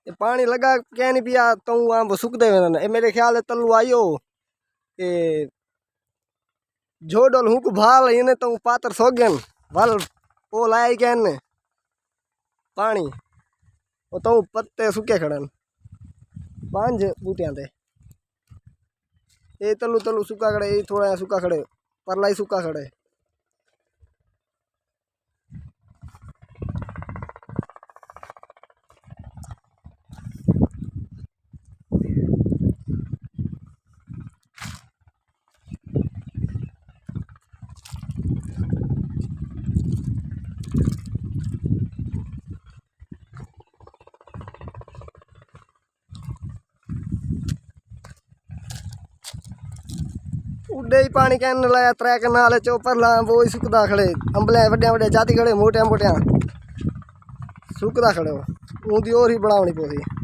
ये पानी लगा क्या नहीं पिया तो वहाँ सुख दे ए मेरे ख्याल है तलु आयो ये जोडोल हूँ को भाल इन्हें तो पातर सोगन वाल वो लाया क्या ने पानी वो तो पत्ते सूखे खड़न पांच बूटियां थे ये तलु तलु सूखा खड़े ये थोड़ा सूखा खड़े परलाई सूखा खड़े उडे ही पानी कहने लाया त्रै कनाल चौपर ला वो ही सुकदा खड़े अंबले वड्या वड्या जाति खड़े मोटिया मोटिया सुकदा खड़े ऊंदी और ही बनावनी पौधी।